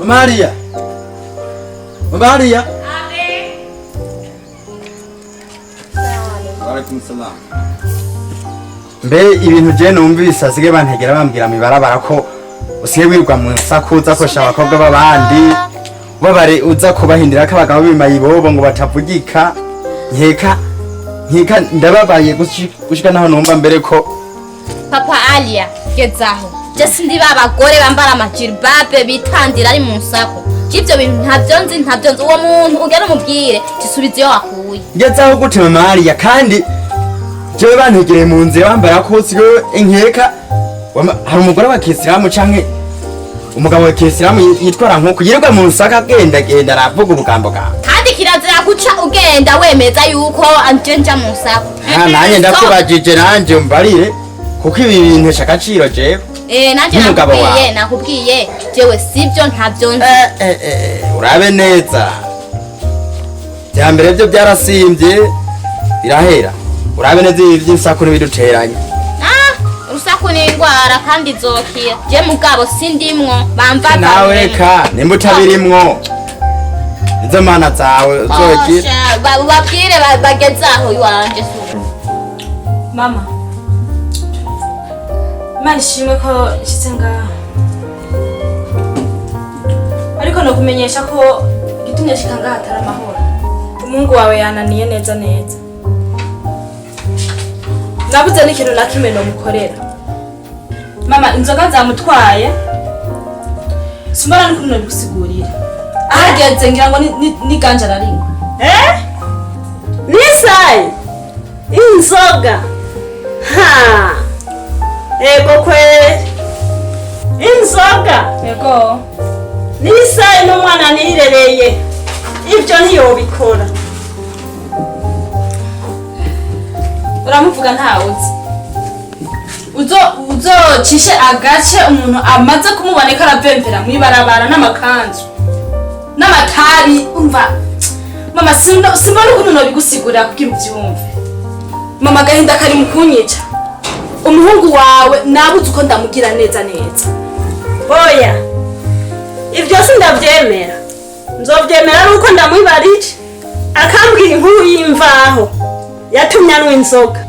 Maria. Maria. Alaikum salam. Mbe ibintu je numvise asige bantegera bambwira mibarabara ko usiye wirwa mu sakuza ko shabakobwa babandi babare uza kubahindira ko abagabo bimayibobo ngo batavugika nkeka ndababaye gushika naho numva mbere ko Papa Alia gezaho je sindi babagore bambara amajilbabe bitandira ari mu nsako kivyo bintu ntavyo nzi uwo muntu ugera umubwire gisubize yo akuye gezaho gute Maria kandi jewe bantegereye mu nzira bambara ko sigo inkeka hari umugore wa Kisilamu canke umugabo wa Kisilamu yitwara nko kuyirirwa mu nsaka genda aravuga ubugambo bwawe kandi kirazira guca ugenda wemeza yuko anjenja mu nsako nanye ndakubajije nanje mbarire kuko ibi bintu shakaciro jewe nanje nakubwiye jewe sivyo ntavyo nzi urabe neza byambere byo byarasimbye birahera urabe neza ivy'insaku n'ibiduteranya urusaku ni ingwara kandi zokira je mugabo sindimwo bamvaga nawe ka nimba utabirimwo izo mana zawe uzogira babwire bagezaho iwanje mama Imana ishimwe ko nshitse ngaha ariko no kumenyesha ko gitumye shika ngaha atari amahoro umuhungu wawe yananiye neza nabuze n'ikintu na kimwe no mukorera mama inzoga zamutwaye simbona n'ukuntu nabigusigurira ahageze ngira ngo ni ganja araringwa Nisai inzoga ego kweli inzoga yego Nisai n'umwana nirereye ibyo ntiyobikora uramuvuga ntawuzi uzocishe agace umuntu amaze kumuboneka aravempera mwibarabara n'amakanzu n'amatari umva mama simbona ukuntu nobigusigurira kugira ubyumve mama gahinda kari mu kunyica umuhungu wawe nabuze uko ndamugira neza oya ibyo sindavyemera nzovyemera nuko ndamwibarije akambwira inkuru y'imvaho yatumye anywa inzoga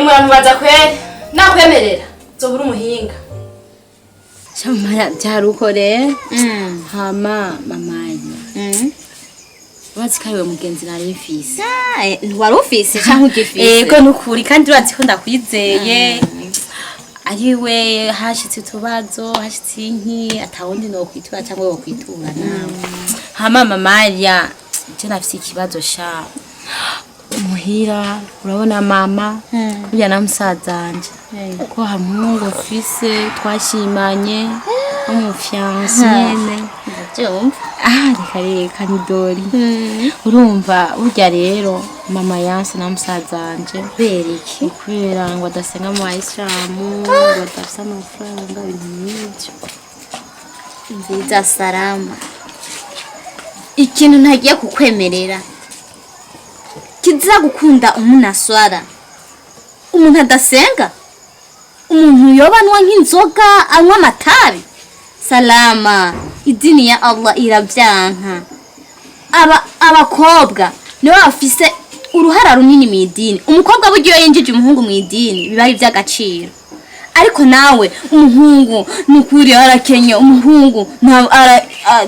muramubaza kweri nakwemerera nzobura umuhinga Shamara byarukore hama mamanya Wazi kariwe mugenzi nari mfise wari ufise cyangwa ugifise yego nukuri kandi urazi ko ndakwizeye ariwe hashitse tubazo hashitse inki atawundi no kwitura cyangwa wo kwitura nawe hama mamanya je nafise ikibazo sha muhira urabona mama kuya na musazanje ko hamungu ofise twashimanye umufiance nyene ndabyumva reka nidori urumva urya rero mama yanse na musazanje beriki kubera ngo adasenga mu Islamu ngo adafisa amafaranga ibintu nk'ibyo nziza salama ikintu ntagiye kukwemerera kiza gukunda umunaswara umuntu adasenga umuntu yobanwa nk'inzoga anywa amatabi salama idini ya Allah irabyanka abakobwa niwe bafise uruhara runini mu idini umukobwa buryo yinjije umuhungu mu idini biba ari by'agaciro ariko nawe umuhungu nukuri arakenye umuhungu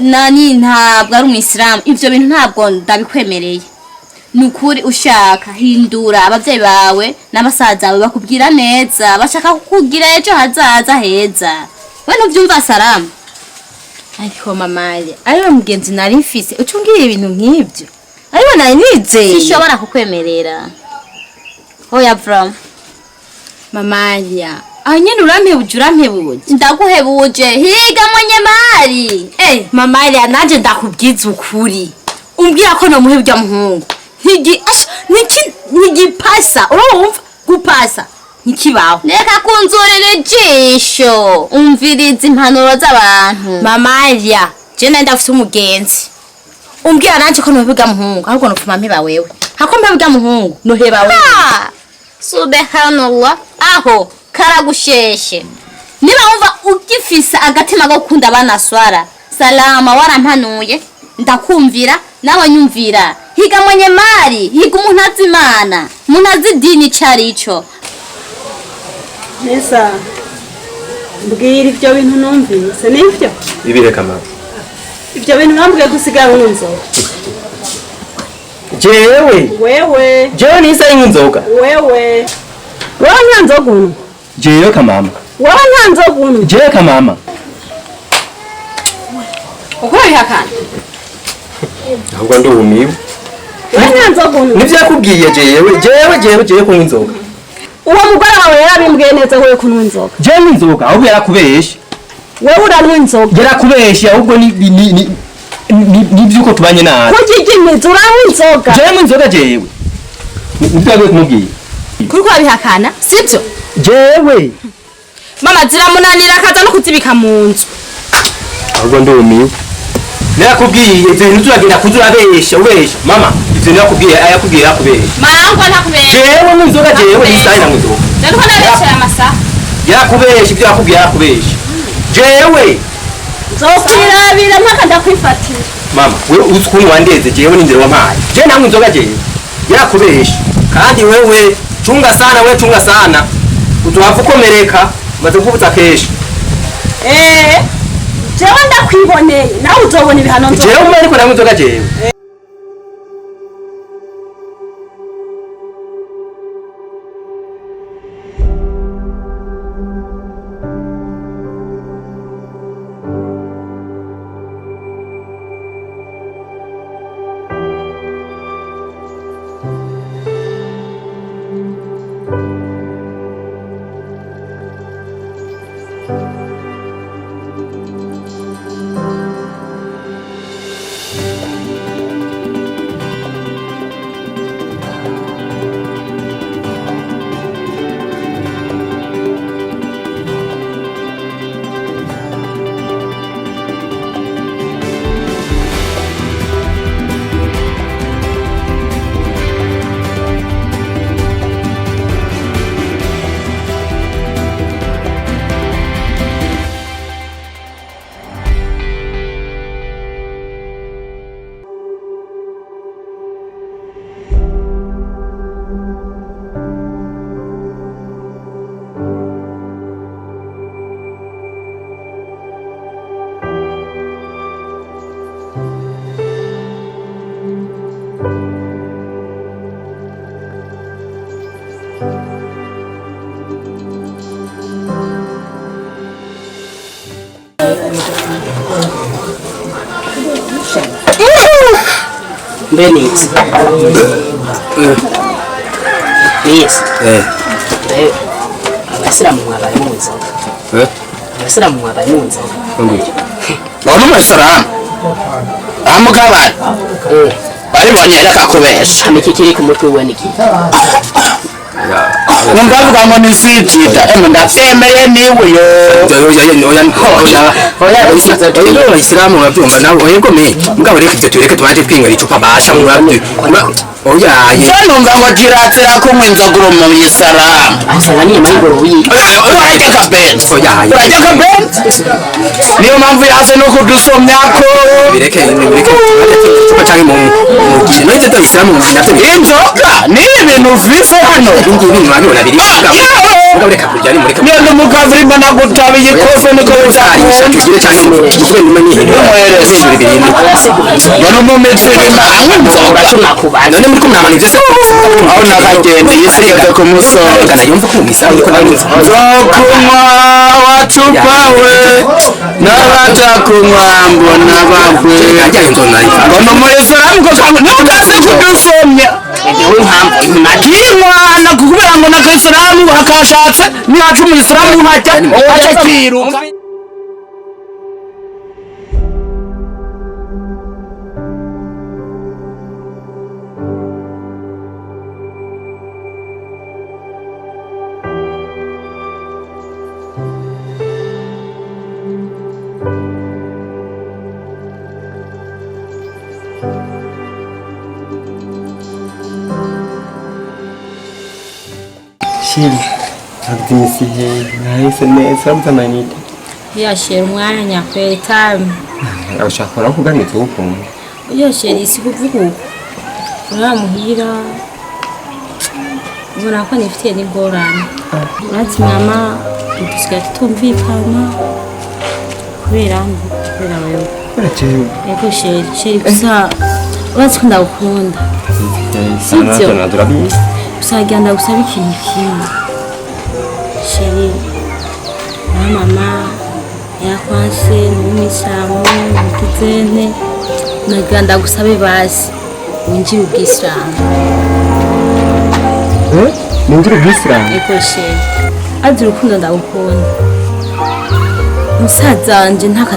ntabwo ari umuyisilamu ivyo bintu ntabwo ndabikwemereye nukuri ushaka hindura abavyeyi bawe n'abasaza bawe bakubwira neza bashaka kukugira ejo hazaza heza we nuvyumva salama ariko mamari ariwe mugenzi nari mfise ucungira ibintu nk'ibyo ariwe nari nizeye sishobora kukwemerera oya from mamaria anyene urampebuje ndaguhebuje higa mwenyemari mamaria naje ndakubwiza ukuri umbwira ko no muhebya muhungu ntigipasa urumva gupasa ntikibaho reka kunzurira ijisho umviriza impanuro z'abantu mamaria je nari ndafise umugenzi umbwira naje ko nohebya muhungu ahubwo nopfuma mpeba wewe hako mpebya muhungu noheba wewe subhanallah aho karagusheshe niba wumva ugifise agatima ko gukunda abana swara salama warampanuye ndakumvira nawe nyumvira higa mwenye mari higa umuntu azi imana umuntu azi idini carico neza mbwira ibyo bintu numvise nivyo ibireka mama ibyo bintu nambwiye gusiga nk'inzoga jewe nisa nk'inzoga wewe nta nzoga unywa jewe kamama wowe nta nzoga unywa jewe kamama uko bihakana ahubwo ndumiwe wowe nta nzoga unywa nivyo yakubwiye jewe kunywa inzoga uwo mugore wawe yarabimbwiye neza wowe kunywa inzoga jewe n'inzoga ahubwo yarakubeshe wewe uranywa inzoga yarakubeshe ahubwo nivyuko tubanye nabi kugigimiza uranywa inzoga jewe inzoga jewe nivyo yagiye kumubwira kuri kwa bihakana sibyo jewe mama ziramunanira akaza no kuzibika mu nzu ahubwo ndumiwe nakubwiye ivyo bintu turagenda kuzurabesha ubesha mama ivyo nakubwiye ayakubwiye yakubesha marangwa ntakubesha jewe n'inzoga jewe nisaye na inzoga rero ko nabesha aya masaha yakubesha ivyo yakubwiye yakubesha jewe nzokwirabira mpaka ndakwifatira mama wewe uzi ukuntu wandeze jewe n'inzira wampaye jewe nanywa inzoga jewe yakubesha kandi wewe chunga sana utuhafu komereka maze kubuza kesho jewe ndakwiboneye nawe uzobona ibihano nzoga jewe umwe ariko nanywa inzoga jewe Benix. Yes. Abasilamu mwabaye mu nzoga. Abasilamu mwabaye mu nzoga. None umusiramu amugabane baribonye yakakubesha Iki kiri ku mutwe we niki? ndavuga ngo ni sijida ndavyemeye niwe yo oya isilamu uravyumva nawe yego me mugabo reka ivyo tureke tubaje twinywera icupa basha oya numva ngo kirazira kunywa inzoga uri mu isilamu Asanga ni muri uyi. urajya kabenzi urajya kabenzi niyo mpamvu yaze no kudusomyako bireke icupa canke mu gihe no ivyo isilamu navyo inzoga ni ibintu vize hano ingibi mwabibona biri mugabo reka kurya ni mureka niyo n'umugavuri mbona gutabiye ikofe niko uzarisha tugire canke muvuge nyuma nihe umuhereza none umumetsirima anywa inzoga none muri kumwe namani vyose aho nakagenda yisigeze ku musoro kana yumva ko mwisaho niko namwe nzokunywa wacupawe n'abatakunywa mbona bagwe ajyaye nzonariva mbona umuyisilamu ko kamwe ntukaze kudusomya nakinywana kubera ngo nakisilamu hakashatse nihaca umuyisilamu hajya kwiruka shiri abdimisiye nahise neza mutamanita yashira umwanya kwera itabi Urashaka kuganiza ukuntu. Iyo sheri si kuvuga uko. Uramuhira. Ubona ko nifitiye n'ingorane. Urazi mama dusigaye tutumvikana. Kubera wewe. Ego sheri gusa urazi ko ndagukunda. Sibyo? Usagenda gusaba ikintu kimwe. Sheri na mama yakwanse n'umwislamu mutizene naganda gusabe basi winjira ubwisilamu. Ninjira ubwisilamu? Ego sheri azi urukundo ndagukunda. Musaza wanje ntako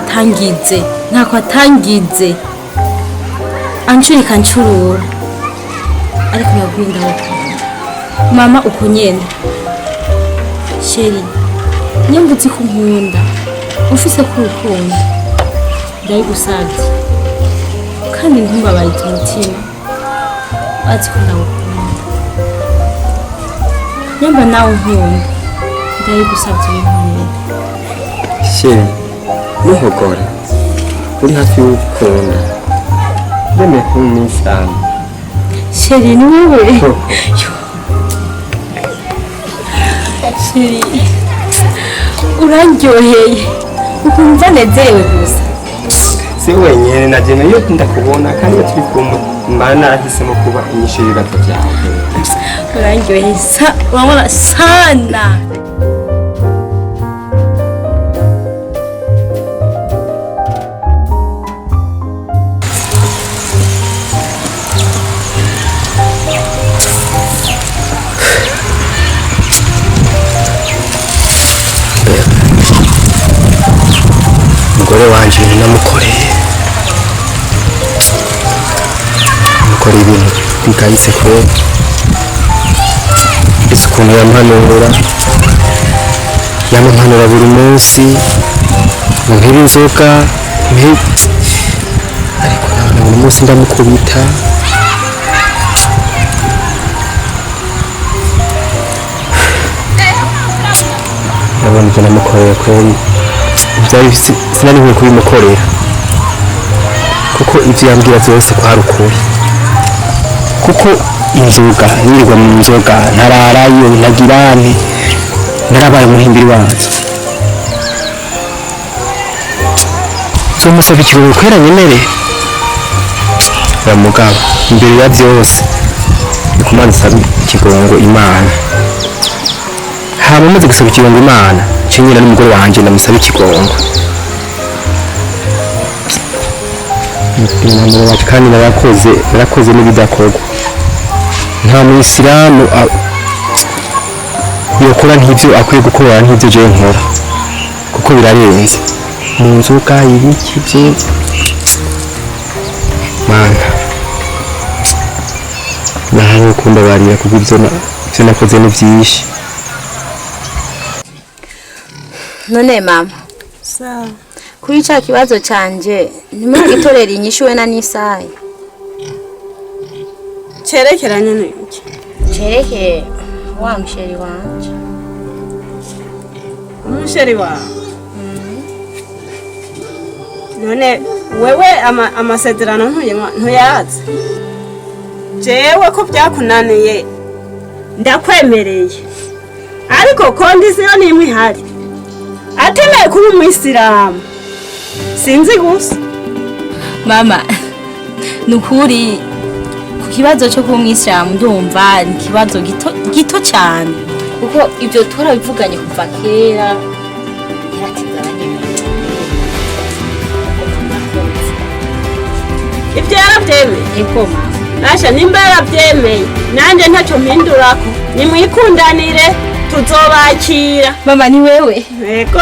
atangize anshurika ncurura ariko nagwinda ndagukunda mama uko nyene sheri nyumva uzi ko nkunda ufise ko urukundo ndabigusabye kandi ntumbabarire umutima azi ko ndagukunda nyumva nawe nkunda ndabigusabye ubinkorere Sheri nuhogora uri hafi y'ukunda yemeye kumwisanga sheri ni wowe sheri urandyoheye ukumva nezerewe gusa si wenyine na jene iyo ndakubona kandi turi kumwe mbana narahisemo kuba inyishu y'ibibazo byawe urandyoheye urabona sana umugore wanje namukoreye ibintu bigayitse kure ese ukuntu yampanura buri munsi muhira inzoga ariko nabona buri munsi ndamukubita ndabona ibyo namukoreye kweri sinari nkwiye kubimukorera kuko ibyo yambwira byose ko hari ukuri kuko inzoga yirirwa mu nzoga ntararayo ntagirane narabaye umuhimbiri wazo zomusaba ikiruhuko kwera nyemere uramugaba imbere ya byose ndikumana nsaba ikigongo imana haba umaze gusaba ikigongo imana cinyira n'umugore wanje ndamusaba ikigongo umwanzuro wacu kandi narakoze n'ibidakorwa nta muyisilamu yokora nk'ibyo akwiye gukora nk'ibyo jewe nkora kuko birarenze mu nzoga ibiki bye mana nahawe kumbabarira kuko ibyo nakoze ni byinshi. None mama sawa kuri cya kibazo canje ntimugitorera inyishu we na n'isaha cerekeranye n'iki cerekeye wa musheri wanje umusheri wawe none wewe amasezerano ntuyazi jewe ko byakunaniye ndakwemereye ariko kondisiyo nimwe ihari atemeye kuba umuyisilamu sinzi gusa mama nukuri ku kibazo cyo kuba umuyisilamu ndumva ni ikibazo gito cyane kuko ibyo turabivuganye kuva kera ibyo yarabyemeye yego mama nasha nimba yarabyemeye nanjye ntacyo mpindurako nimwikundanire tuzobakira mama ni wewe yego